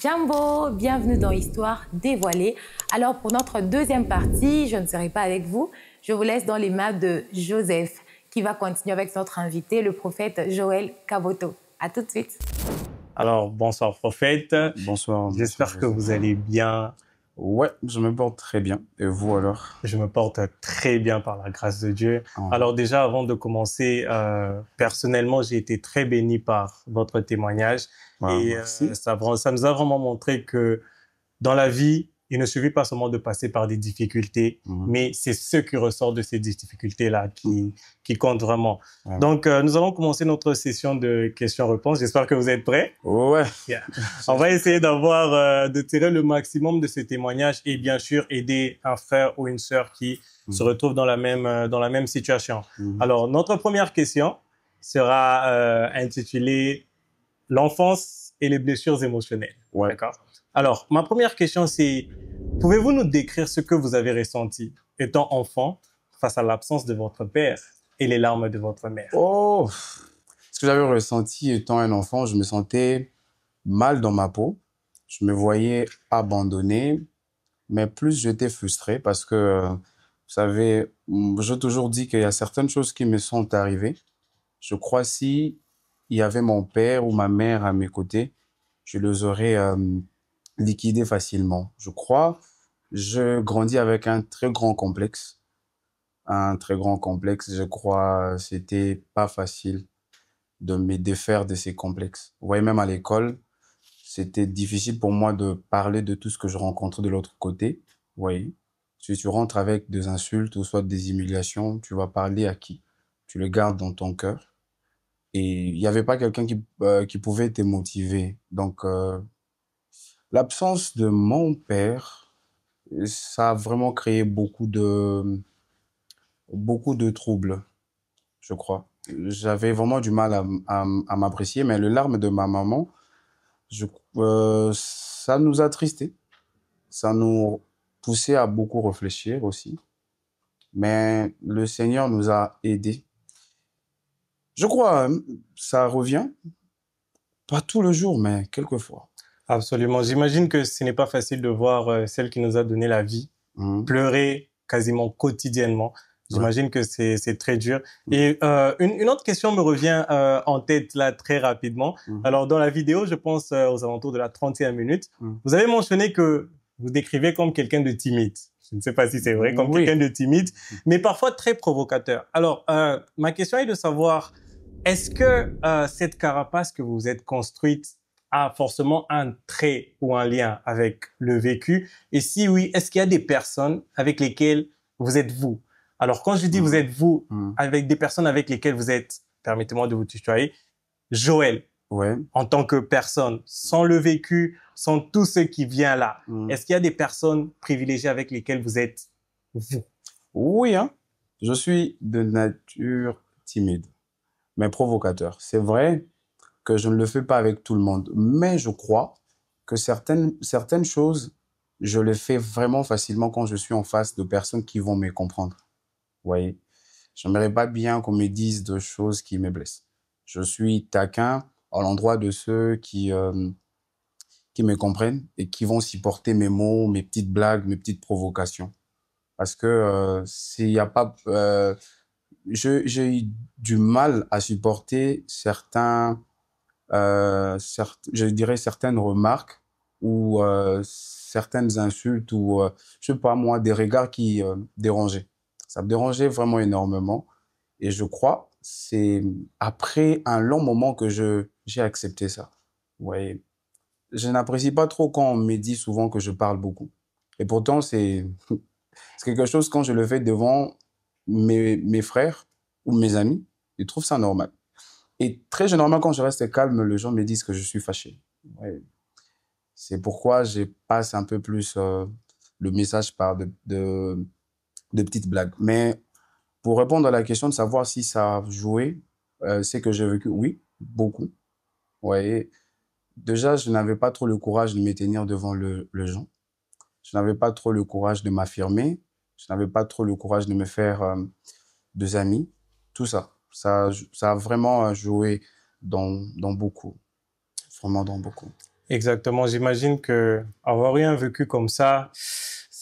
Jambo, bienvenue dans Histoire dévoilée. Alors pour notre deuxième partie, je ne serai pas avec vous. Je vous laisse dans les mains de Joseph qui va continuer avec notre invité, le prophète Joël Caboto. À tout de suite. Alors, bonsoir prophète. Bonsoir. J'espère que vous allez bien. Ouais, je me porte très bien. Et vous alors? Je me porte très bien par la grâce de Dieu. Ah. Alors déjà, avant de commencer, personnellement, j'ai été très béni par votre témoignage. Et ça nous a vraiment montré que dans la vie, il ne suffit pas seulement de passer par des difficultés, mais c'est ce qui ressort de ces difficultés-là qui compte vraiment. Ouais. Donc, nous allons commencer notre session de questions-réponses. J'espère que vous êtes prêts. Ouais. Yeah. On va essayer de tirer le maximum de ces témoignages et bien sûr aider un frère ou une sœur qui se retrouve dans la même situation. Alors, notre première question sera intitulée « L'enfance et les blessures émotionnelles ». Ouais. D'accord. Alors, ma première question, c'est, pouvez-vous nous décrire ce que vous avez ressenti étant enfant face à l'absence de votre père et les larmes de votre mère? Oh, ce que j'avais ressenti étant un enfant, je me sentais mal dans ma peau. Je me voyais abandonné, mais plus j'étais frustré parce que, vous savez, j'ai toujours dit qu'il y a certaines choses qui me sont arrivées. Je crois si il y avait mon père ou ma mère à mes côtés, je les aurais liquidés facilement. Je crois, je grandis avec un très grand complexe. Un très grand complexe, je crois, c'était pas facile de me défaire de ces complexes. Vous voyez, même à l'école, c'était difficile pour moi de parler de tout ce que je rencontrais de l'autre côté. Vous voyez, si tu rentres avec des insultes ou soit des humiliations, tu vas parler à qui? Tu le gardes dans ton cœur. Et il n'y avait pas quelqu'un qui pouvait te motiver. Donc, l'absence de mon père, ça a vraiment créé beaucoup de troubles, je crois. J'avais vraiment du mal à m'apprécier, mais les larmes de ma maman, ça nous a attristés. Ça nous poussait à beaucoup réfléchir aussi. Mais le Seigneur nous a aidés. Je crois, ça revient, pas tout le jour, mais quelquefois. Absolument. J'imagine que ce n'est pas facile de voir celle qui nous a donné la vie pleurer quasiment quotidiennement. J'imagine que c'est très dur. Et une autre question me revient en tête là très rapidement. Alors dans la vidéo, je pense aux alentours de la 30e minute, vous avez mentionné que vous décrivez comme quelqu'un de timide. Je ne sais pas si c'est vrai, comme quelqu'un de timide, mais parfois très provocateur. Alors ma question est de savoir, est-ce que cette carapace que vous êtes construite a forcément un trait ou un lien avec le vécu? Et si oui, est-ce qu'il y a des personnes avec lesquelles vous êtes vous? Alors, quand je dis vous êtes vous, avec des personnes avec lesquelles vous êtes, permettez-moi de vous tutoyer, Joël, en tant que personne, sans le vécu, sans tout ce qui vient là, est-ce qu'il y a des personnes privilégiées avec lesquelles vous êtes vous? Oui, hein. Je suis de nature timide, mais provocateur. C'est vrai que je ne le fais pas avec tout le monde, mais je crois que certaines choses, je les fais vraiment facilement quand je suis en face de personnes qui vont me comprendre. Vous voyez, j'aimerais pas bien qu'on me dise de choses qui me blessent. Je suis taquin à l'endroit de ceux qui me comprennent et qui vont supporter mes mots, mes petites blagues, mes petites provocations. Parce que s'il y a pas, j'ai eu du mal à supporter je dirais certaines remarques ou certaines insultes ou je sais pas moi, des regards qui dérangeaient. Ça me dérangeait vraiment énormément et je crois c'est après un long moment que j'ai accepté ça. Ouais, je n'apprécie pas trop quand on me dit souvent que je parle beaucoup. Et pourtant c'est quelque chose quand je le fais devant mes frères ou mes amis, ils trouvent ça normal. Et très généralement, quand je reste calme, les gens me disent que je suis fâché. Ouais. C'est pourquoi je passe un peu plus le message par de petites blagues. Mais pour répondre à la question de savoir si ça a joué, c'est que j'ai vécu, oui, beaucoup. Ouais. Déjà, je n'avais pas trop le courage de me tenir devant le gens. Je n'avais pas trop le courage de m'affirmer. Je n'avais pas trop le courage de me faire des amis. Tout ça. Ça a vraiment joué dans beaucoup. Vraiment dans beaucoup. Exactement. J'imagine que avoir eu un vécu comme ça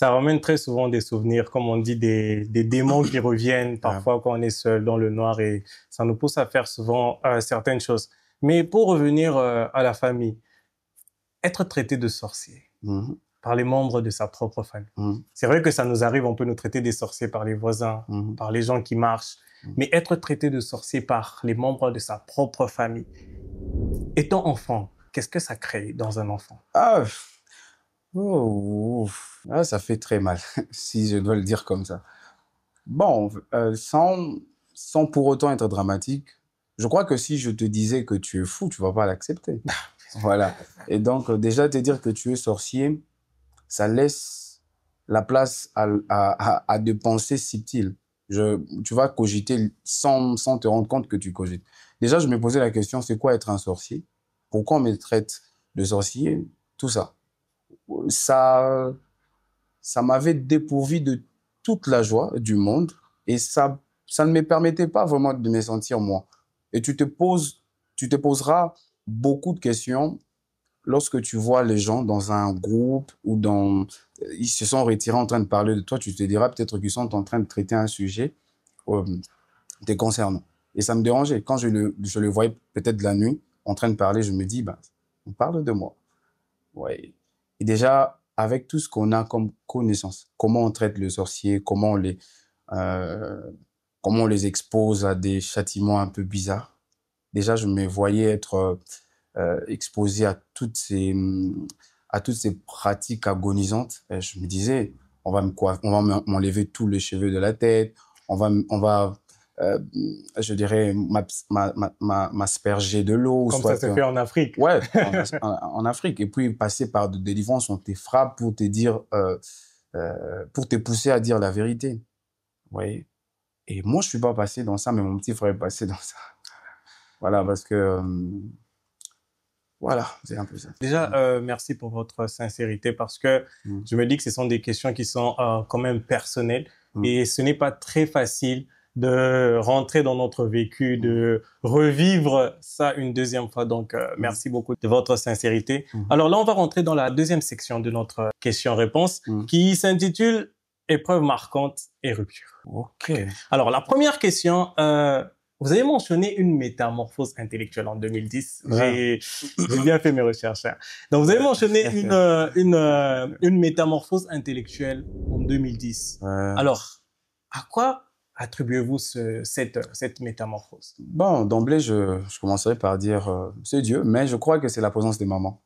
ramène très souvent des souvenirs, comme on dit, des démons qui reviennent parfois quand on est seul dans le noir et ça nous pousse à faire souvent certaines choses. Mais pour revenir à la famille, être traité de sorcier par les membres de sa propre famille. C'est vrai que ça nous arrive, on peut nous traiter des sorciers par les voisins, par les gens qui marchent, mais être traité de sorcier par les membres de sa propre famille. Étant enfant, qu'est-ce que ça crée dans un enfant? Ça fait très mal, si je dois le dire comme ça. Bon, sans pour autant être dramatique, je crois que si je te disais que tu es fou, tu vas pas l'accepter. Voilà. Et donc, déjà, te dire que tu es sorcier, ça laisse la place à des pensées subtiles. Tu vas cogiter sans te rendre compte que tu cogites. Déjà, je me posais la question, c'est quoi être un sorcier? Pourquoi on me traite de sorcier? Tout ça. Ça m'avait dépourvu de toute la joie du monde et ça ne me permettait pas vraiment de me sentir moi. Et tu te poseras beaucoup de questions lorsque tu vois les gens dans un groupe ou ils se sont retirés en train de parler de toi, tu te diras peut-être qu'ils sont en train de traiter un sujet te concernant. Et ça me dérangeait. Quand je le voyais peut-être la nuit en train de parler, je me dis, on parle de moi. Ouais. Et déjà, avec tout ce qu'on a comme connaissance, comment on traite le sorcier, comment on les expose à des châtiments un peu bizarres. Déjà, je me voyais être exposé à toutes ces pratiques agonisantes. Et je me disais, on va m'enlever tous les cheveux de la tête, on va je dirais, m'asperger de l'eau. Comme ça se fait en Afrique. Ouais, en Afrique. Et puis, passer par de délivrances, on te frappe pour te dire, pour te pousser à dire la vérité. Vous voyez? Et moi, je suis pas passé dans ça, mais mon petit frère est passé dans ça. Voilà, parce que, voilà, c'est un peu ça. Déjà, merci pour votre sincérité parce que je me dis que ce sont des questions qui sont quand même personnelles et ce n'est pas très facile de rentrer dans notre vécu, de revivre ça une deuxième fois. Donc, merci beaucoup de votre sincérité. Alors là, on va rentrer dans la deuxième section de notre question-réponse qui s'intitule « Épreuve marquante et rupture ». OK. Alors, la première question, vous avez mentionné une métamorphose intellectuelle en 2010. Ouais. J'ai bien fait mes recherches. Hein. Donc, vous avez mentionné une métamorphose intellectuelle en 2010. Ouais. Alors, à quoi attribuez-vous cette métamorphose? Bon, d'emblée, je commencerai par dire c'est Dieu, mais je crois que c'est la présence de maman.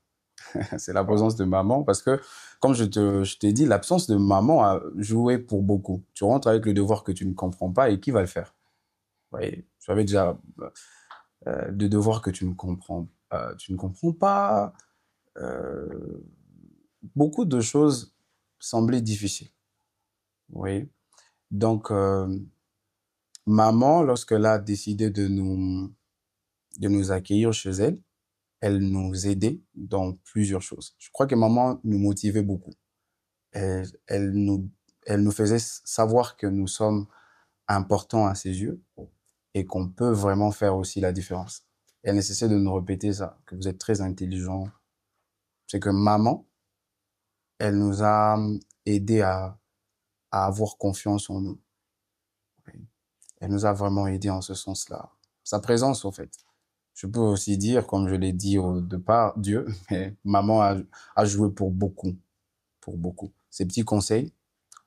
C'est la présence de maman parce que, comme je t'ai dit, l'absence de maman a joué pour beaucoup. Tu rentres avec le devoir que tu ne comprends pas et qui va le faire? Vous voyez, tu avais déjà des devoirs que tu ne comprends pas. Beaucoup de choses semblaient difficiles. Vous voyez? Donc, maman, lorsqu'elle a décidé de nous accueillir chez elle, elle nous aidait dans plusieurs choses. Je crois que maman nous motivait beaucoup. Elle nous faisait savoir que nous sommes importants à ses yeux et qu'on peut vraiment faire aussi la différence. Elle ne cessait de nous répéter ça, que vous êtes très intelligents. C'est que maman, elle nous a aidés à avoir confiance en nous. Elle nous a vraiment aidés en ce sens-là. Sa présence, au fait. Je peux aussi dire, comme je l'ai dit au départ, Dieu, mais maman a joué pour beaucoup. Pour beaucoup. Ces petits conseils,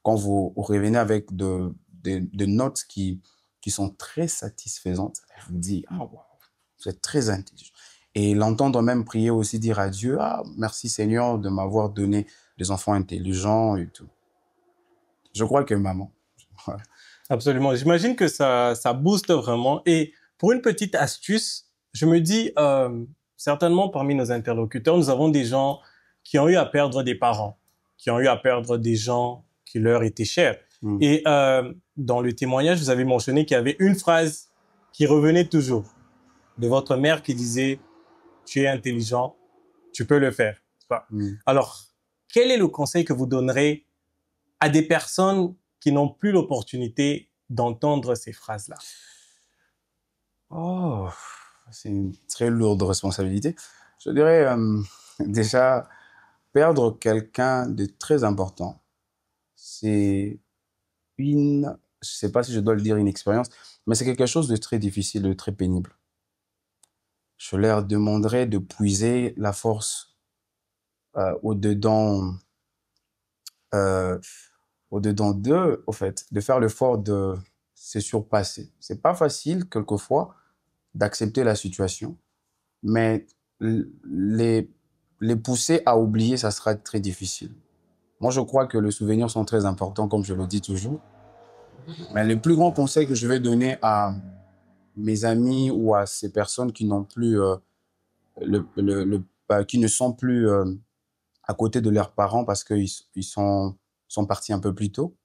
quand vous revenez avec des notes qui sont très satisfaisantes, elle vous dit, ah, wow, vous êtes très intelligent. Et l'entendre même prier aussi, dire à Dieu, ah, merci Seigneur de m'avoir donné des enfants intelligents et tout. Je crois que maman. Ouais. Absolument. J'imagine que ça booste vraiment. Et pour une petite astuce, je me dis, certainement parmi nos interlocuteurs, nous avons des gens qui ont eu à perdre des parents, qui ont eu à perdre des gens qui leur étaient chers. Et dans le témoignage, vous avez mentionné qu'il y avait une phrase qui revenait toujours de votre mère qui disait « Tu es intelligent, tu peux le faire. » Alors, quel est le conseil que vous donnerez à des personnes qui n'ont plus l'opportunité d'entendre ces phrases-là? Oh, c'est une très lourde responsabilité. Je dirais, déjà, perdre quelqu'un de très important, c'est je ne sais pas si je dois le dire, une expérience, mais c'est quelque chose de très difficile, de très pénible. Je leur demanderais de puiser la force au-dedans euh, au-dedans d'eux, au fait, de faire l'effort de se surpasser. C'est pas facile, quelquefois, d'accepter la situation, mais les, les pousser à oublier, ça sera très difficile. Moi, je crois que les souvenirs sont très importants, comme je le dis toujours. Mais le plus grand conseil que je vais donner à mes amis ou à ces personnes qui n'ont plus, qui ne sont plus à côté de leurs parents parce qu'ils sont partis un peu plus tôt,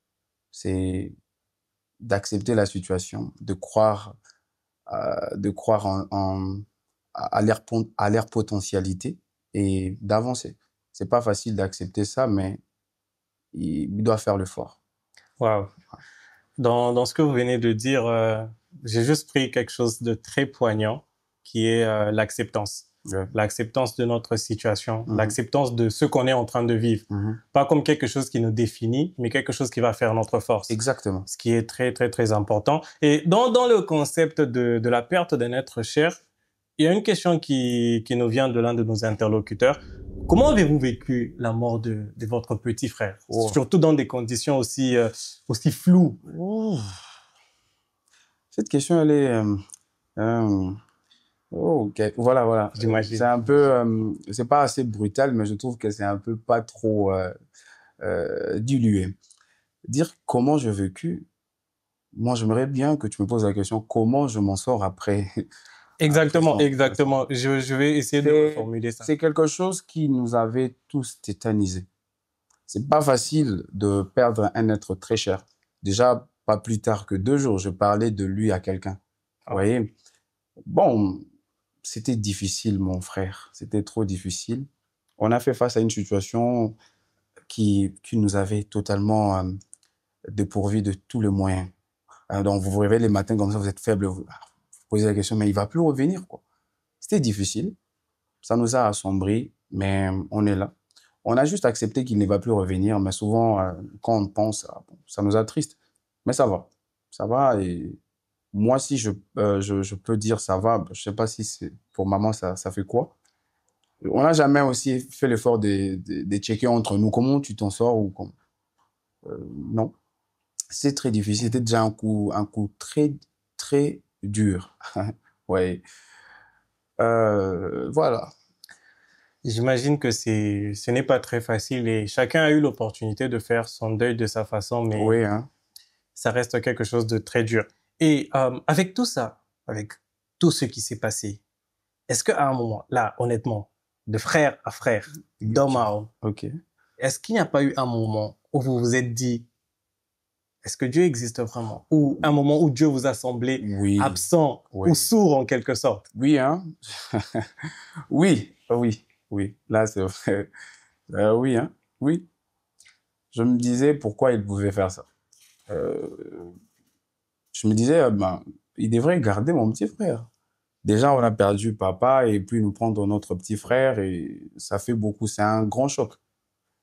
c'est d'accepter la situation, de croire à leur potentialité et d'avancer. C'est pas facile d'accepter ça, mais il doit faire l'effort. Wow. Dans ce que vous venez de dire, j'ai juste pris quelque chose de très poignant, qui est l'acceptance. Ouais. L'acceptance de notre situation, l'acceptance de ce qu'on est en train de vivre. Pas comme quelque chose qui nous définit, mais quelque chose qui va faire notre force. Exactement. Ce qui est très, très, très important. Et dans le concept de la perte d'un être cher, il y a une question qui nous vient de l'un de nos interlocuteurs. Comment avez-vous vécu la mort de votre petit frère? Oh. Surtout dans des conditions aussi floues. Oh. Cette question, elle est... ok, voilà. J'imagine. C'est un peu... c'est pas assez brutal, mais je trouve que c'est un peu pas trop dilué. Dire comment j'ai vécu, moi, j'aimerais bien que tu me poses la question comment je m'en sors après. Exactement. Je vais essayer de formuler ça. C'est quelque chose qui nous avait tous tétanisés. C'est pas facile de perdre un être très cher. Déjà, pas plus tard que 2 jours, je parlais de lui à quelqu'un. Vous voyez? Bon, c'était difficile, mon frère. C'était trop difficile. On a fait face à une situation qui nous avait totalement dépourvu de tous les moyens. Donc, vous vous réveillez les matins comme ça, vous êtes faible, vous posez la question, mais il va plus revenir, quoi. C'était difficile. Ça nous a assombris, mais on est là. On a juste accepté qu'il ne va plus revenir, mais souvent, quand on pense, ça nous attriste. Mais ça va. Ça va et moi, si je peux dire ça va, je sais pas si pour maman, ça fait quoi. On n'a jamais aussi fait l'effort de checker entre nous comment tu t'en sors ou comment. Non. C'est très difficile. C'était déjà un coup très, très dur. Ouais. Voilà. J'imagine que ce n'est pas très facile et chacun a eu l'opportunité de faire son deuil de sa façon, mais oui, hein. Ça reste quelque chose de très dur. Et avec tout ça, avec tout ce qui s'est passé, est-ce qu'à un moment, là, honnêtement, de frère à frère, d'homme à homme, est-ce qu'il n'y a pas eu un moment où vous vous êtes dit, est-ce que Dieu existe vraiment? Ou un moment où Dieu vous a semblé absent ou sourd en quelque sorte? Oui, hein. Oui. Là, c'est vrai. Oui, hein. Oui. Je me disais pourquoi il pouvait faire ça. Je me disais, il devrait garder mon petit frère. Déjà, on a perdu papa et puis nous prendre notre petit frère et ça fait beaucoup. C'est un grand choc.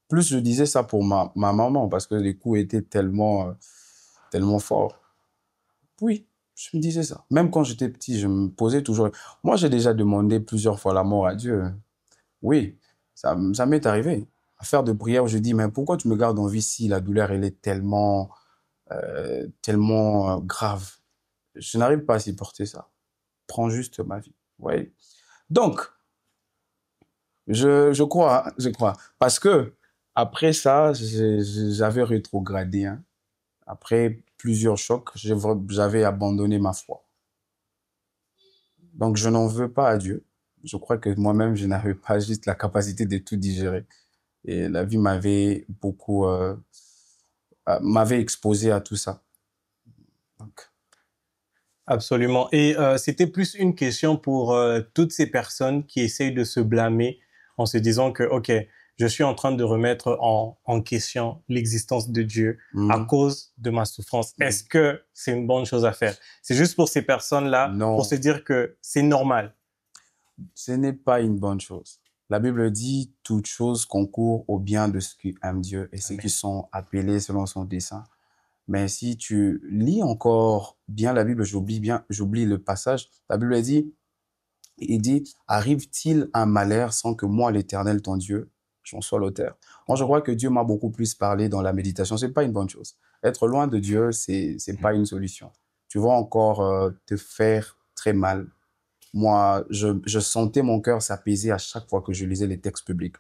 Plus je disais ça pour ma maman parce que les coups étaient tellement forts. Oui, je me disais ça. Même quand j'étais petit, je me posais toujours... Moi, j'ai déjà demandé plusieurs fois la mort à Dieu. Oui, ça m'est arrivé. À faire de prière, je dis, mais pourquoi tu me gardes en vie si la douleur, elle est tellement grave? Je n'arrive pas à supporter ça. Prends juste ma vie. Oui. Donc, je crois. Parce que après ça, j'avais rétrogradé. Hein. Après plusieurs chocs, j'avais abandonné ma foi. Donc, je n'en veux pas à Dieu. Je crois que moi-même, je n'avais pas juste la capacité de tout digérer. Et la vie m'avait beaucoup... m'avait exposé à tout ça. Donc. Absolument. Et c'était plus une question pour toutes ces personnes qui essayent de se blâmer en se disant que, OK, je suis en train de remettre en question l'existence de Dieu à cause de ma souffrance. Est-ce que c'est une bonne chose à faire? C'est juste pour ces personnes-là, pour se dire que c'est normal. Ce n'est pas une bonne chose. La Bible dit « Toutes choses concourent au bien de ceux qui aiment Dieu et ceux qui sont appelés selon son dessein ». Mais si tu lis encore bien la Bible, j'oublie le passage, la Bible dit, il dit « Arrive-t-il un malheur sans que moi, l'Éternel, ton Dieu, j'en sois l'auteur ?» Moi, je crois que Dieu m'a beaucoup plus parlé dans la méditation. C'est pas une bonne chose. Être loin de Dieu, c'est pas une solution. Tu vas encore te faire très mal. Moi, je sentais mon cœur s'apaiser à chaque fois que je lisais les textes bibliques.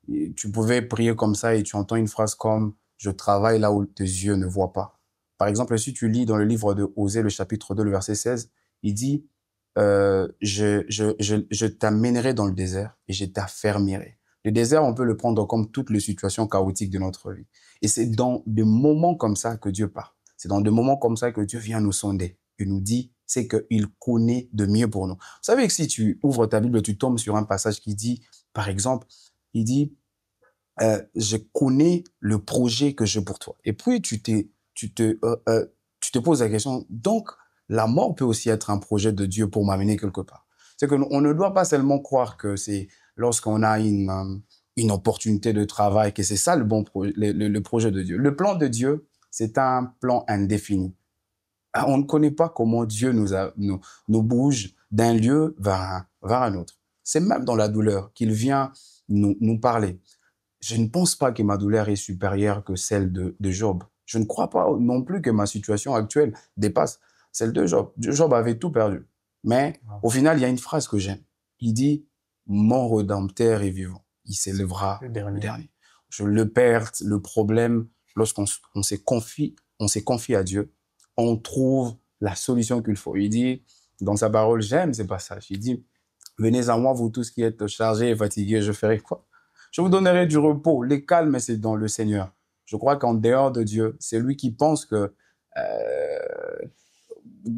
Et tu pouvais prier comme ça et tu entends une phrase comme « Je travaille là où tes yeux ne voient pas ». Par exemple, si tu lis dans le livre de Osée, le chapitre 2, le verset 16, il dit je t'amènerai dans le désert et je t'affermirai. Le désert, on peut le prendre comme toutes les situations chaotiques de notre vie. Et c'est dans des moments comme ça que Dieu part. C'est dans des moments comme ça que Dieu vient nous sonder et nous dit c'est qu'il connaît de mieux pour nous. Vous savez que si tu ouvres ta Bible, tu tombes sur un passage qui dit, par exemple, il dit, je connais le projet que j'ai pour toi. Et puis, tu te poses la question, donc, la mort peut aussi être un projet de Dieu pour m'amener quelque part. C'est qu'on ne doit pas seulement croire que c'est lorsqu'on a une opportunité de travail, que c'est ça le projet de Dieu. Le plan de Dieu, c'est un plan indéfini. On ne connaît pas comment Dieu nous bouge d'un lieu vers un autre. C'est même dans la douleur qu'il vient nous parler. Je ne pense pas que ma douleur est supérieure que celle de Job. Je ne crois pas non plus que ma situation actuelle dépasse celle de Job. Job avait tout perdu. Mais au final, il y a une phrase que j'aime. Il dit « Mon Rédempteur est vivant. Il s'élèvera le dernier. » Je le perds, le problème, lorsqu'on s'est confié à Dieu, on trouve la solution qu'il faut. Il dit, dans sa parole, j'aime ces passages. Il dit, venez à moi, vous tous qui êtes chargés et fatigués, je ferai quoi? Je vous donnerai du repos. Les calmes, c'est dans le Seigneur. Je crois qu'en dehors de Dieu, c'est lui qui pense que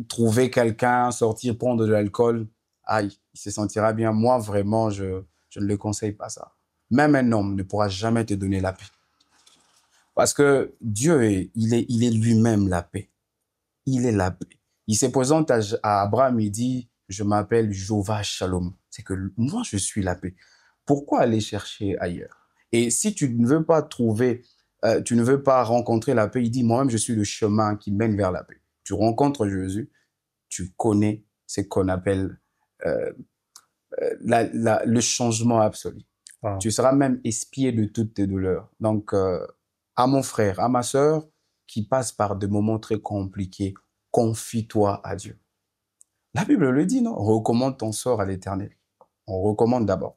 trouver quelqu'un, sortir, prendre de l'alcool, aïe, il se sentira bien. Moi, vraiment, je ne le conseille pas ça. Même un homme ne pourra jamais te donner la paix. Parce que Dieu, il est lui-même la paix. Il est la paix. Il se présente à Abraham, il dit, je m'appelle Jéhovah Shalom. C'est que moi, je suis la paix. Pourquoi aller chercher ailleurs? Et si tu ne veux pas tu ne veux pas rencontrer la paix, il dit, moi-même, je suis le chemin qui mène vers la paix. Tu rencontres Jésus, tu connais ce qu'on appelle le changement absolu. Wow. Tu seras même expié de toutes tes douleurs. Donc, à mon frère, à ma sœur, qui passe par des moments très compliqués, confie-toi à Dieu. La Bible le dit, non? Recommande ton sort à l'Éternel. On recommande d'abord.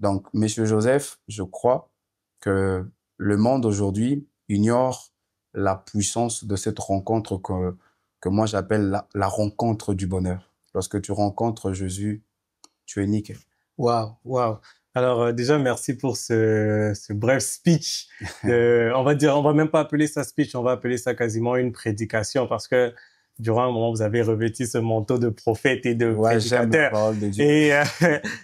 Donc, Monsieur Joseph, je crois que le monde aujourd'hui ignore la puissance de cette rencontre que moi j'appelle la rencontre du bonheur. Lorsque tu rencontres Jésus, tu es nickel. Waouh, waouh. Alors déjà merci pour ce bref speech. On va même pas appeler ça speech, on va appeler ça quasiment une prédication parce que durant un moment vous avez revêtu ce manteau de prophète et de prédicateur. De Dieu. Et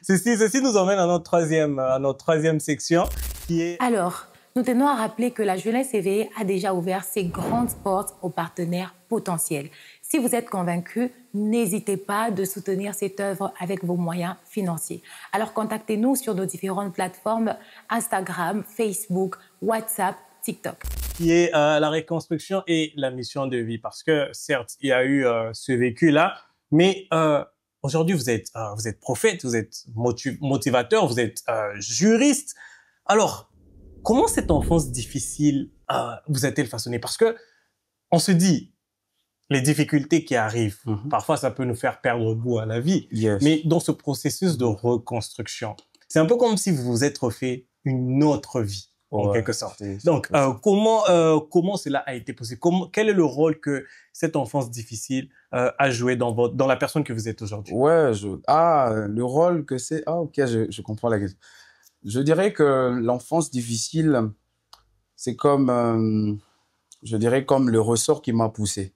ceci nous emmène à notre troisième section qui est. Alors, nous tenons à rappeler que la jeunesse éveillée a déjà ouvert ses grandes portes aux partenaires potentiels. Si vous êtes convaincu, n'hésitez pas de soutenir cette œuvre avec vos moyens financiers. Alors contactez-nous sur nos différentes plateformes Instagram, Facebook, WhatsApp, TikTok. Qui est la reconstruction et la mission de vie. Parce que certes, il y a eu ce vécu-là, mais aujourd'hui vous êtes prophète, vous êtes motivateur, vous êtes juriste. Alors, comment cette enfance difficile vous a-t-elle façonné? Parce que on se dit, les difficultés qui arrivent, parfois ça peut nous faire perdre goût à la vie. Yes. Mais dans ce processus de reconstruction, c'est un peu comme si vous vous êtes refait une autre vie, en quelque sorte. Donc, comment cela a été possible? Quel est le rôle que cette enfance difficile a joué dans la personne que vous êtes aujourd'hui? Ouais, le rôle que c'est... Ah, ok, je comprends la question. Je dirais que l'enfance difficile, c'est comme, je dirais comme le ressort qui m'a poussé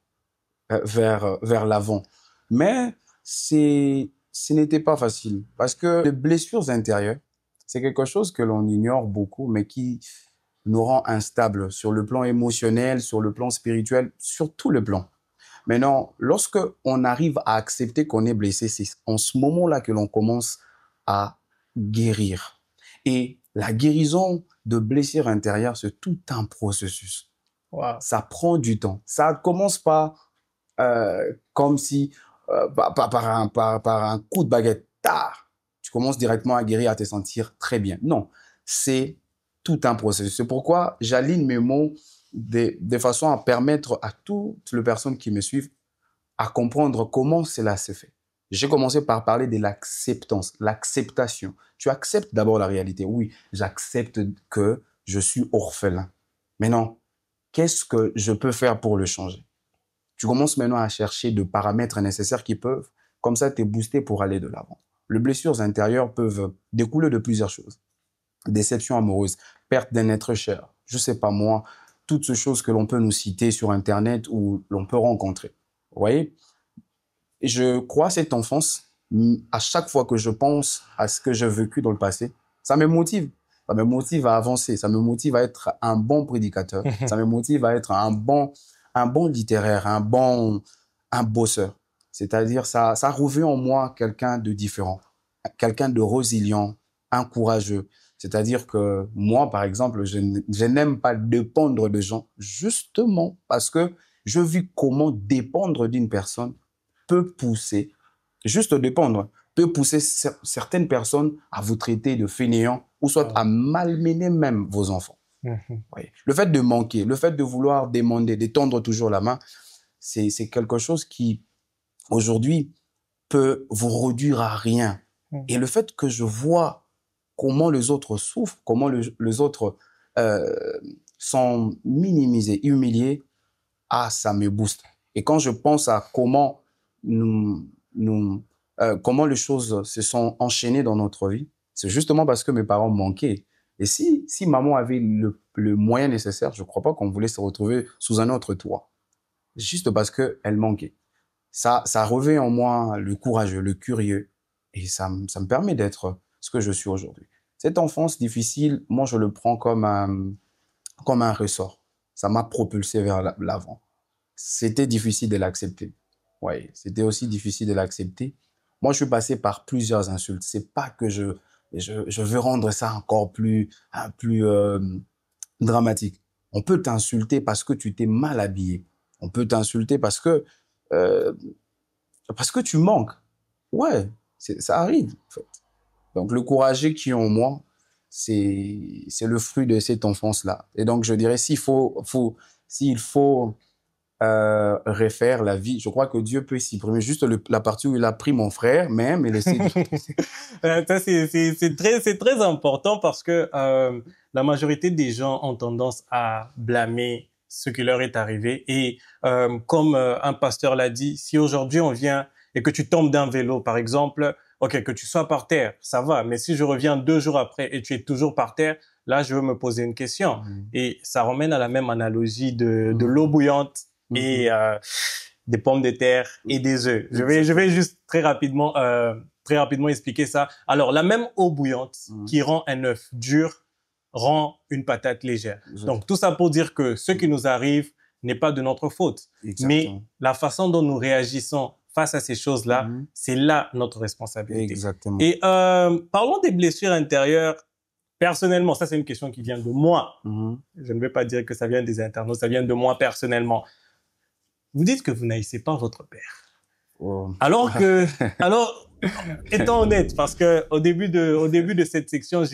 vers l'avant. Mais ce n'était pas facile parce que les blessures intérieures, c'est quelque chose que l'on ignore beaucoup, mais qui nous rend instables sur le plan émotionnel, sur le plan spirituel, sur tout le plan. Maintenant, lorsque on arrive à accepter qu'on est blessé, c'est en ce moment-là que l'on commence à guérir. Et la guérison de blessures intérieures, c'est tout un processus. Wow. Ça prend du temps. Ça commence pas comme si par un coup de baguette, tard, tu commences directement à guérir, à te sentir très bien. Non, c'est tout un processus. C'est pourquoi j'aligne mes mots de façon à permettre à toutes les personnes qui me suivent à comprendre comment cela se fait. J'ai commencé par parler de l'acceptance, l'acceptation. Tu acceptes d'abord la réalité. Oui, j'accepte que je suis orphelin. Maintenant, qu'est-ce que je peux faire pour le changer? Tu commences maintenant à chercher des paramètres nécessaires qui peuvent, comme ça, te booster pour aller de l'avant. Les blessures intérieures peuvent découler de plusieurs choses. Déception amoureuse, perte d'un être cher, je sais pas moi, toutes ces choses que l'on peut nous citer sur Internet ou l'on peut rencontrer. Vous voyez? Et je crois cette enfance, à chaque fois que je pense à ce que j'ai vécu dans le passé, ça me motive. Ça me motive à avancer, ça me motive à être un bon prédicateur, ça me motive à être un bon littéraire, un bosseur. C'est-à-dire, ça revêt en moi quelqu'un de différent, quelqu'un de résilient, un courageux. C'est-à-dire que moi, par exemple, je n'aime pas dépendre de gens, justement parce que je vis comment dépendre d'une personne peut pousser, juste dépendre, peut pousser certaines personnes à vous traiter de fainéants ou soit à malmener même vos enfants. Oui. Le fait de manquer, le fait de vouloir demander, de tendre toujours la main, c'est quelque chose qui, aujourd'hui, peut vous réduire à rien. Et le fait que je vois comment les autres souffrent, comment les autres sont minimisés, humiliés, ça me booste. Et quand je pense à comment comment les choses se sont enchaînées dans notre vie, c'est justement parce que mes parents manquaient. Et si maman avait le moyen nécessaire, je ne crois pas qu'on voulait se retrouver sous un autre toit. Juste parce qu'elle manquait. Ça revêt en moi le courageux, le curieux. Et ça me permet d'être ce que je suis aujourd'hui. Cette enfance difficile, moi, je le prends comme un ressort. Ça m'a propulsé vers l'avant. C'était difficile de l'accepter. Oui, c'était aussi difficile de l'accepter. Moi, je suis passé par plusieurs insultes. C'est pas que je veux rendre ça encore plus dramatique. On peut t'insulter parce que tu t'es mal habillé. On peut t'insulter parce que tu manques. Ouais, ça arrive, en fait. Donc, le courageux qui est en moi, c'est le fruit de cette enfance-là. Et donc, je dirais, s'il faut refaire la vie, je crois que Dieu peut supprimer juste la partie où il a pris mon frère même et laisser. C'est très important parce que la majorité des gens ont tendance à blâmer ce qui leur est arrivé. Et comme un pasteur l'a dit, si aujourd'hui on vient et que tu tombes d'un vélo, par exemple, ok, que tu sois par terre, ça va. Mais si je reviens 2 jours après et tu es toujours par terre, là, je veux me poser une question. Et ça ramène à la même analogie de l'eau bouillante et des pommes de terre et des œufs. Je vais juste très rapidement expliquer ça. Alors, la même eau bouillante qui rend un œuf dur rend une patate légère. Donc, tout ça pour dire que ce qui nous arrive n'est pas de notre faute. Exactement. Mais la façon dont nous réagissons face à ces choses-là, c'est là notre responsabilité. Exactement. Et parlons des blessures intérieures. Personnellement, ça c'est une question qui vient de moi. Je ne vais pas dire que ça vient des internautes, ça vient de moi personnellement. Vous dites que vous n'haïssez pas votre père. Alors, étant honnête, parce que au début de cette section,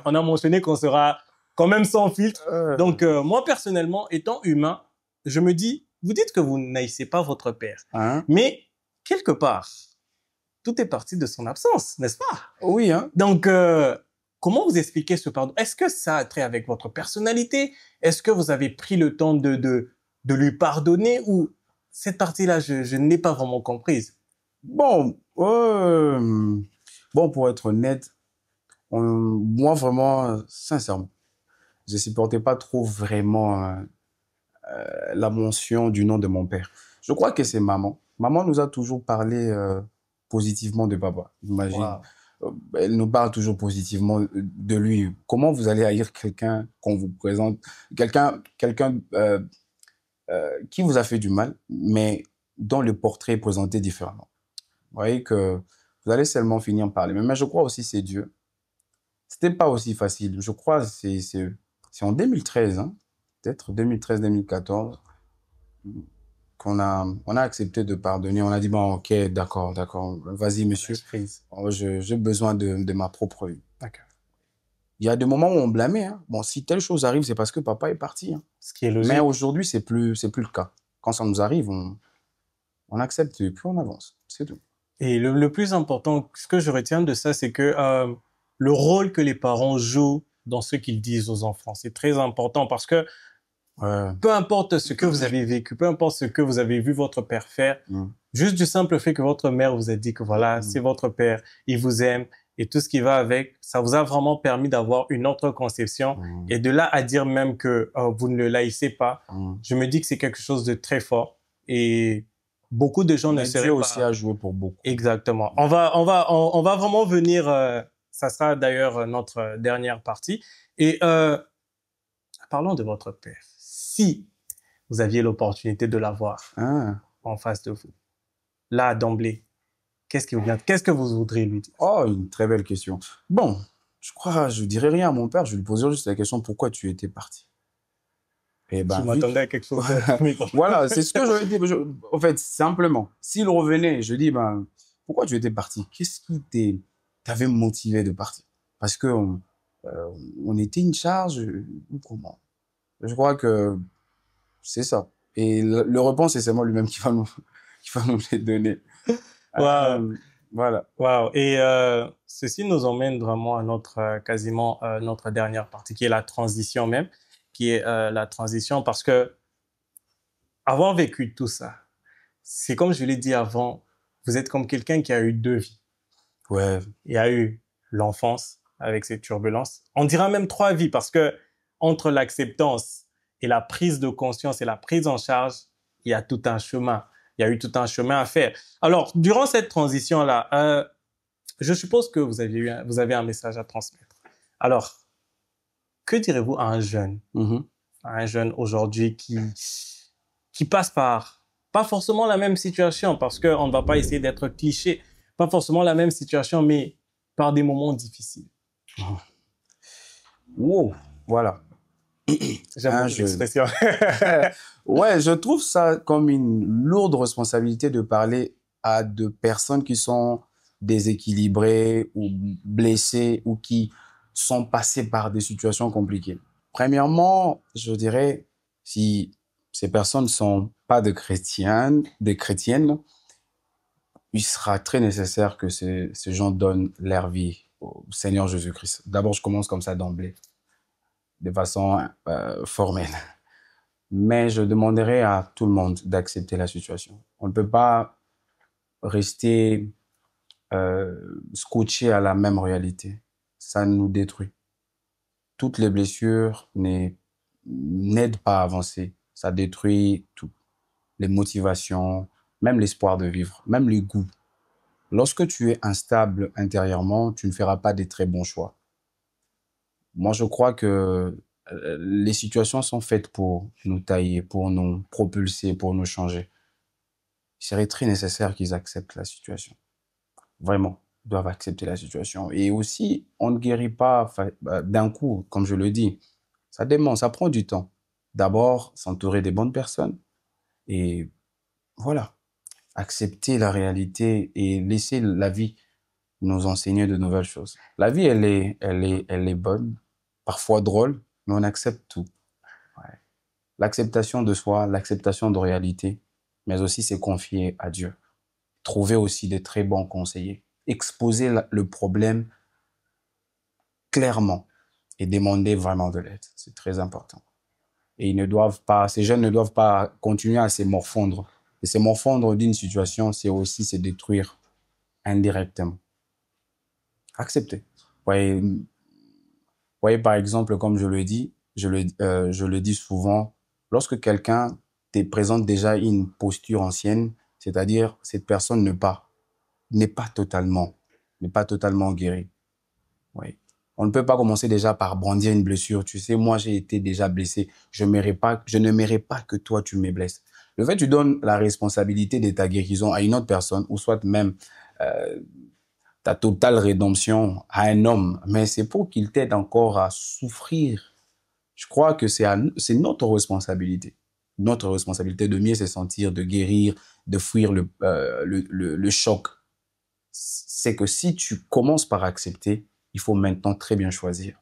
on a mentionné qu'on sera quand même sans filtre. Donc, moi personnellement, étant humain, je me dis, vous dites que vous n'haïssez pas votre père. Mais, quelque part, tout est parti de son absence, n'est-ce pas? Oui, hein. Donc, comment vous expliquez ce pardon? Est-ce que ça a trait avec votre personnalité? Est-ce que vous avez pris le temps de lui pardonner ou cette partie-là, je ne l'ai pas vraiment comprise? Bon, pour être honnête, moi vraiment, sincèrement, je supportais pas trop vraiment la mention du nom de mon père. Je crois que c'est maman. Maman nous a toujours parlé positivement de papa. Imagine. Wow. Elle nous parle toujours positivement de lui. Comment vous allez haïr quelqu'un qu'on vous présente, quelqu'un qui vous a fait du mal, mais dont le portrait est présenté différemment. Vous voyez que vous allez seulement finir par parler. Mais je crois aussi que c'est Dieu c'était pas aussi facile. Je crois c'est en 2013, hein, peut-être 2013-2014, on a accepté de pardonner. On a dit, bon, ok, d'accord, vas-y, monsieur. Oh, j'ai besoin de ma propre vie. D'accord. Il y a des moments où on blâmait. Hein. Bon, si telle chose arrive, c'est parce que papa est parti. Hein. Ce qui est logique. Mais aujourd'hui, c'est plus le cas. Quand ça nous arrive, on accepte et puis on avance. C'est tout. Et le plus important, ce que je retiens de ça, c'est que le rôle que les parents jouent dans ce qu'ils disent aux enfants, c'est très important parce que peu importe ce que vous avez vécu, peu importe ce que vous avez vu votre père faire, juste du simple fait que votre mère vous a dit que voilà, c'est votre père, il vous aime et tout ce qui va avec, ça vous a vraiment permis d'avoir une autre conception. Et de là à dire même que vous ne le laissez pas, je me dis que c'est quelque chose de très fort et beaucoup de gens ne seraient pas... aussi à jouer pour beaucoup. Exactement. On va vraiment venir, ça sera d'ailleurs notre dernière partie. Et parlons de votre père. Si vous aviez l'opportunité de l'avoir en face de vous, là, d'emblée, qu'est-ce que vous voudriez lui dire? Oh, une très belle question. Bon, je dirais rien à mon père, je lui poserais juste la question, pourquoi tu étais parti? Et ben, je m'attendais à quelque chose. Voilà, c'est ce que j'aurais dit. En fait, simplement, s'il revenait, je dis, ben, pourquoi tu étais parti? Qu'est-ce qui t'avait motivé de partir? Parce que on était une charge ou comment? Je crois que c'est ça. Et le réponse, c'est seulement lui-même qui va nous les donner. Wow. Voilà. Wow. Et ceci nous emmène vraiment à notre quasiment notre dernière partie, qui est la transition même, qui est la transition parce que avoir vécu tout ça, c'est comme je l'ai dit avant, vous êtes comme quelqu'un qui a eu 2 vies. Ouais. Il y a eu l'enfance avec ses turbulences. On dira même 3 vies parce que entre l'acceptance et la prise de conscience et la prise en charge, il y a tout un chemin. Il y a eu tout un chemin à faire. Alors, durant cette transition-là, je suppose que vous avez un message à transmettre. Alors, que direz-vous à un jeune, aujourd'hui qui passe par, pas forcément la même situation, parce qu'on ne va pas essayer d'être cliché, pas forcément la même situation, mais par des moments difficiles. Wow, voilà. J'aime l'expression. Ouais, je trouve ça comme une lourde responsabilité de parler à de personnes qui sont déséquilibrées ou blessées ou qui sont passées par des situations compliquées. Premièrement, je dirais, si ces personnes ne sont pas des chrétiennes, il sera très nécessaire que ces gens donnent leur vie au Seigneur Jésus-Christ. D'abord, je commence comme ça d'emblée, de façon formelle. Mais je demanderai à tout le monde d'accepter la situation. On ne peut pas rester scotché à la même réalité. Ça nous détruit. Toutes les blessures n'aident pas à avancer. Ça détruit tout. Les motivations, même l'espoir de vivre, même les goûts. Lorsque tu es instable intérieurement, tu ne feras pas des très bons choix. Moi, je crois que les situations sont faites pour nous tailler, pour nous propulser, pour nous changer. Il serait très nécessaire qu'ils acceptent la situation. Vraiment, ils doivent accepter la situation. Et aussi, on ne guérit pas d'un coup, comme je le dis. Ça demande, ça prend du temps. D'abord, s'entourer des bonnes personnes et voilà, accepter la réalité et laisser la vie nous enseigner de nouvelles choses. La vie, elle est bonne, parfois drôle, mais on accepte tout. Ouais. L'acceptation de soi, l'acceptation de réalité, mais aussi c'est confier à Dieu. Trouver aussi des très bons conseillers. Exposer le problème clairement et demander vraiment de l'aide. C'est très important. Et ces jeunes ne doivent pas continuer à se morfondre. Et se morfondre d'une situation, c'est aussi se détruire indirectement. Accepter. Voyez, par exemple, comme je le dis, je le dis souvent, lorsque quelqu'un te présente déjà une posture ancienne, c'est-à-dire cette personne n'est pas totalement guérie. Oui. On ne peut pas commencer déjà par brandir une blessure. Tu sais, moi, j'ai été déjà blessé. Je ne mérite pas que toi, tu me blesses. Le fait que tu donnes la responsabilité de ta guérison à une autre personne, ou soit même ta totale rédemption à un homme, mais c'est pour qu'il t'aide encore à souffrir. Je crois que c'est notre responsabilité. Notre responsabilité de mieux se sentir, de guérir, de fuir le choc. C'est que si tu commences par accepter, il faut maintenant très bien choisir.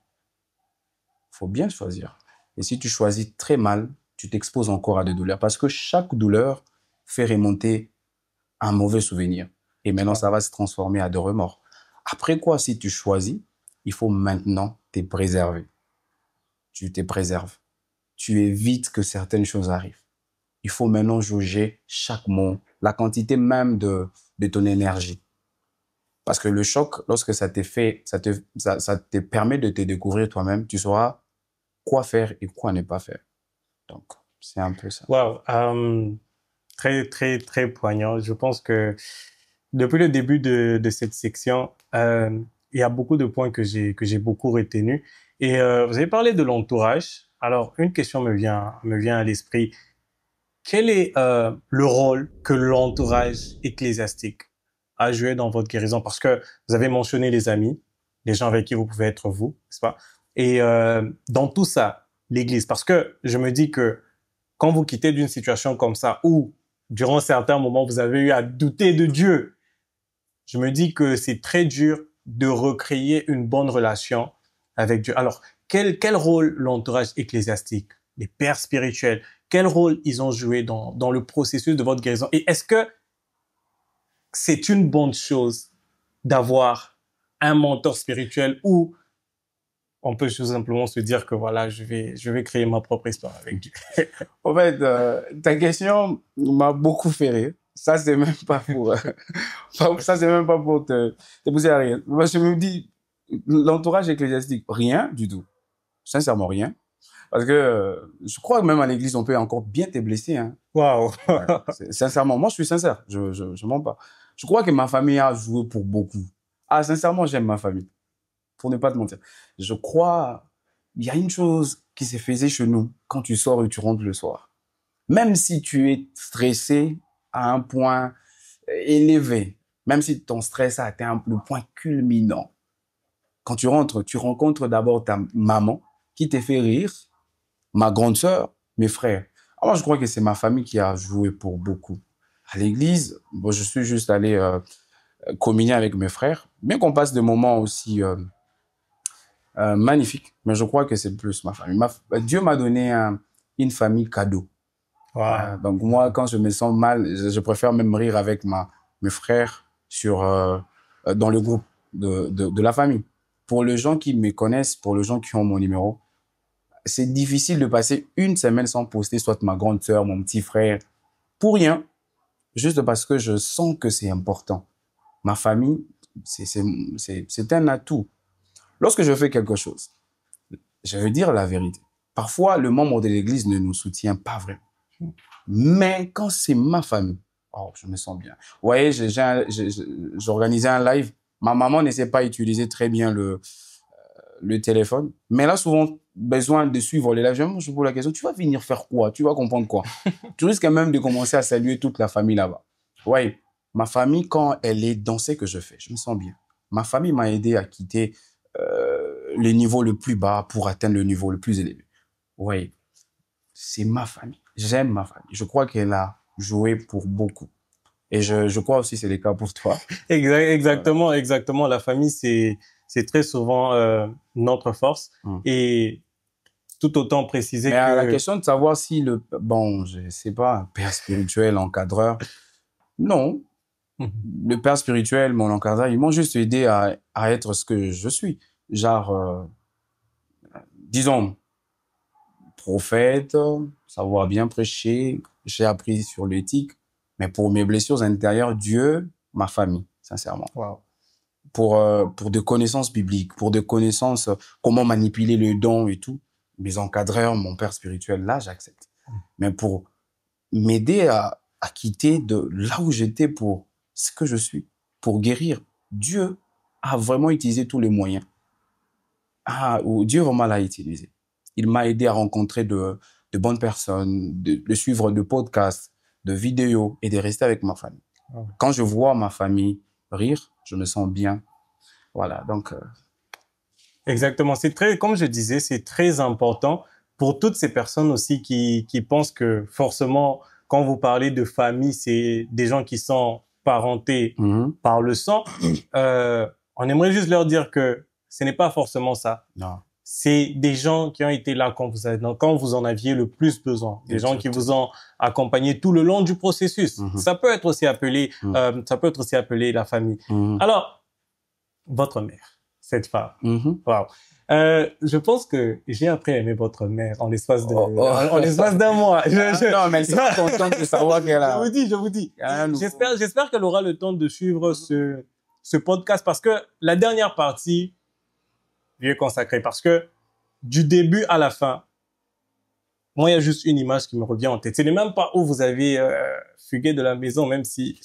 Il faut bien choisir. Et si tu choisis très mal, tu t'exposes encore à des douleurs. Parce que chaque douleur fait remonter un mauvais souvenir. Et maintenant, ça va se transformer à des remords. Après quoi, si tu choisis, il faut maintenant te préserver. Tu te préserves. Tu évites que certaines choses arrivent. Il faut maintenant jauger chaque mot, la quantité même de ton énergie. Parce que le choc, lorsque ça te permet de te découvrir toi-même, tu sauras quoi faire et quoi ne pas faire. Donc, c'est un peu ça. Wow. Très, très, très poignant. Je pense que depuis le début de cette section, il y a beaucoup de points que j'ai beaucoup retenus. Et vous avez parlé de l'entourage. Alors, une question me vient à l'esprit. Quel est le rôle que l'entourage ecclésiastique a joué dans votre guérison? Parce que vous avez mentionné les amis, les gens avec qui vous pouvez être vous, n'est-ce pas? Et dans tout ça, l'Église. Parce que je me dis que quand vous quittez d'une situation comme ça, où durant certains moments vous avez eu à douter de Dieu, je me dis que c'est très dur de recréer une bonne relation avec Dieu. Alors, quel rôle l'entourage ecclésiastique, les pères spirituels, quel rôle ils ont joué dans le processus de votre guérison? Et est-ce que c'est une bonne chose d'avoir un mentor spirituel ou on peut tout simplement se dire que voilà, je vais créer ma propre histoire avec Dieu? En fait, ta question m'a beaucoup fait rire. Ça, c'est même pas pour, ça, c'est même pas pour te pousser à rire. Moi, je me dis, l'entourage ecclésiastique, rien du tout. Sincèrement, rien. Parce que je crois que même à l'église, on peut encore bien te blesser. Hein. Waouh. Ouais, sincèrement, moi, je suis sincère. Je mens pas. Je crois que ma famille a joué pour beaucoup. Ah, sincèrement, j'aime ma famille. Pour ne pas te mentir. Je crois, il y a une chose qui se faisait chez nous quand tu sors et tu rentres le soir. Même si tu es stressé à un point élevé, même si ton stress a atteint le point culminant, quand tu rentres, tu rencontres d'abord ta maman qui te fait rire, ma grande sœur, mes frères. Alors, je crois que c'est ma famille qui a joué pour beaucoup. À l'église, bon, je suis juste allé communier avec mes frères, bien qu'on passe des moments aussi magnifiques, mais je crois que c'est plus ma famille. Dieu m'a donné une famille cadeau. Wow. Donc moi, quand je me sens mal, je préfère même rire avec mes frères dans le groupe de la famille. Pour les gens qui me connaissent, pour les gens qui ont mon numéro, c'est difficile de passer une semaine sans poster soit ma grande sœur, mon petit frère, pour rien, juste parce que je sens que c'est important. Ma famille, c'est un atout. Lorsque je fais quelque chose, je veux dire la vérité. Parfois, le membre de l'église ne nous soutient pas vraiment. Mais quand c'est ma famille, oh, je me sens bien. Vous voyez, j'organisais un live. Ma maman ne sait pas utiliser très bien le téléphone. Mais elle a souvent besoin de suivre les lives. Je pose la question, tu vas venir faire quoi? Tu vas comprendre quoi? Tu risques même de commencer à saluer toute la famille là-bas. Oui, ma famille, quand elle est dans ce que je fais, je me sens bien. Ma famille m'a aidé à quitter le niveau le plus bas pour atteindre le niveau le plus élevé. Oui, c'est ma famille. J'aime ma famille. Je crois qu'elle a joué pour beaucoup. Et je crois aussi que c'est le cas pour toi. Exactement, exactement. La famille, c'est très souvent notre force. Et tout autant préciser mais à la question de savoir si je sais pas, père spirituel, encadreur, non. Le père spirituel, mon encadreur, ils m'ont juste aidé à être ce que je suis. Genre, disons, prophète, savoir bien prêcher, j'ai appris sur l'éthique, mais pour mes blessures intérieures, Dieu, ma famille, sincèrement. Wow. Pour des connaissances bibliques, pour des connaissances comment manipuler le don et tout, mes encadreurs, mon père spirituel, là, j'accepte. Mais pour m'aider à quitter de là où j'étais pour ce que je suis, pour guérir, Dieu a vraiment utilisé tous les moyens. Dieu vraiment l'a utilisé. Il m'a aidé à rencontrer de bonnes personnes, de suivre de podcasts, de vidéos et de rester avec ma famille. Quand je vois ma famille rire, je me sens bien. Voilà, donc... Exactement. C'est très, comme je disais, c'est très important pour toutes ces personnes aussi qui pensent que forcément, quand vous parlez de famille, c'est des gens qui sont parentés par le sang. On aimerait juste leur dire que ce n'est pas forcément ça. Non. C'est des gens qui ont été là quand vous en aviez le plus besoin. Des gens qui vous ont accompagné tout le long du processus. Ça peut être aussi appelé, la famille. Alors, votre mère, cette femme. Wow. Je pense que j'ai appris à aimer votre mère en l'espace d'un mois. Non, mais elle sera contente de savoir qu'elle a... Je vous dis. J'espère qu'elle aura le temps de suivre ce podcast parce que la dernière partie lui est consacrée. Parce que du début à la fin, moi, il y a juste une image qui me revient en tête. Ce n'est même pas où vous avez fugué de la maison, même si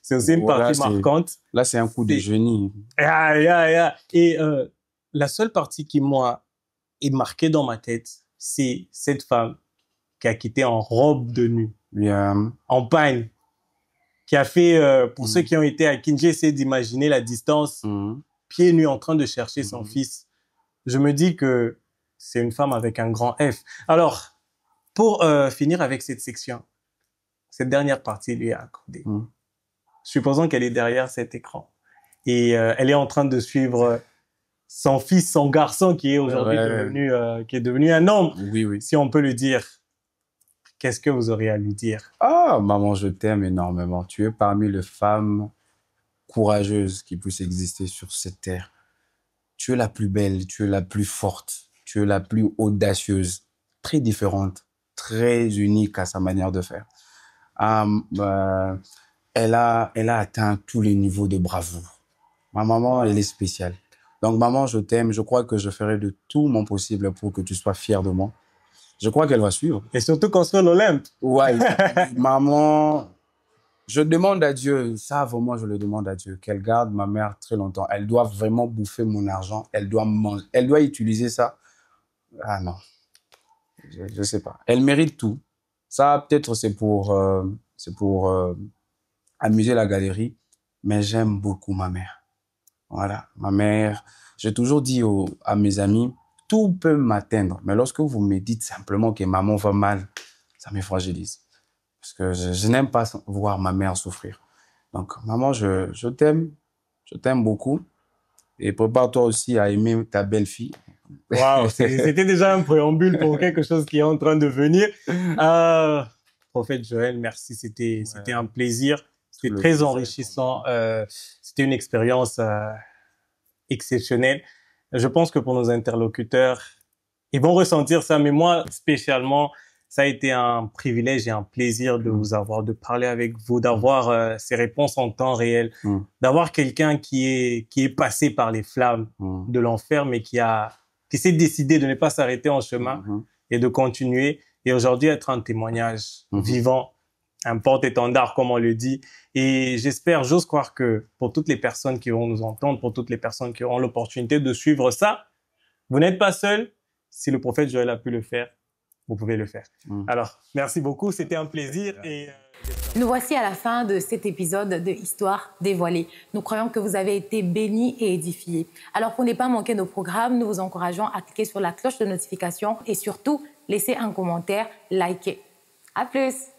c'est aussi une partie marquante. Là, c'est un coup de génie. Et la seule partie qui, moi, est marquée dans ma tête, c'est cette femme qui a quitté en robe de nuit, en pagne, qui a fait, pour ceux qui ont été à Kinshasa, essayé d'imaginer la distance, pieds nus en train de chercher son fils. Je me dis que c'est une femme avec un grand F. Alors, pour finir avec cette section, cette dernière partie lui est accordée. Supposons qu'elle est derrière cet écran et elle est en train de suivre son fils, son garçon qui est aujourd'hui devenu un homme. Oui. Si on peut le dire. Qu'est-ce que vous aurez à lui dire? Ah, maman, je t'aime énormément. Tu es parmi les femmes courageuses qui puissent exister sur cette terre. Tu es la plus belle, tu es la plus forte, tu es la plus audacieuse, très différente, très unique à sa manière de faire. Elle a atteint tous les niveaux de bravoure. Ma maman, elle est spéciale. Donc, maman, je t'aime. Je crois que je ferai de tout mon possible pour que tu sois fière de moi. Je crois qu'elle va suivre. Et surtout construire l'Olympe. Ouais. Maman, je demande à Dieu, ça vraiment, je le demande à Dieu, qu'elle garde ma mère très longtemps. Elle doit vraiment bouffer mon argent. Elle doit manger. Elle doit utiliser ça. Ah non. Je sais pas. Elle mérite tout. Ça, peut-être, c'est pour amuser la galerie. Mais j'aime beaucoup ma mère. Voilà. Ma mère, j'ai toujours dit à mes amis, tout peut m'atteindre. Mais lorsque vous me dites simplement que maman va mal, ça me fragilise. Parce que je n'aime pas voir ma mère souffrir. Donc, maman, je t'aime. Je t'aime beaucoup. Et prépare-toi aussi à aimer ta belle-fille. Wow, c'était déjà un préambule pour quelque chose qui est en train de venir. Prophète Joël, merci. C'était un plaisir. C'était très enrichissant. C'était une expérience exceptionnelle. Je pense que pour nos interlocuteurs, ils vont ressentir ça. Mais moi, spécialement, ça a été un privilège et un plaisir de vous avoir, de parler avec vous, d'avoir ces réponses en temps réel, d'avoir quelqu'un qui est passé par les flammes de l'enfer, mais qui s'est décidé de ne pas s'arrêter en chemin et de continuer. Et aujourd'hui, être un témoignage vivant, un porte-étendard, comme on le dit. Et j'ose croire que pour toutes les personnes qui vont nous entendre, pour toutes les personnes qui auront l'opportunité de suivre ça, vous n'êtes pas seul. Si le prophète Joël a pu le faire, vous pouvez le faire. Alors, merci beaucoup. C'était un plaisir. Et nous voici à la fin de cet épisode de Histoire dévoilée. Nous croyons que vous avez été bénis et édifiés. Alors, pour ne pas manquer nos programmes, nous vous encourageons à cliquer sur la cloche de notification et surtout, laisser un commentaire, liker. À plus!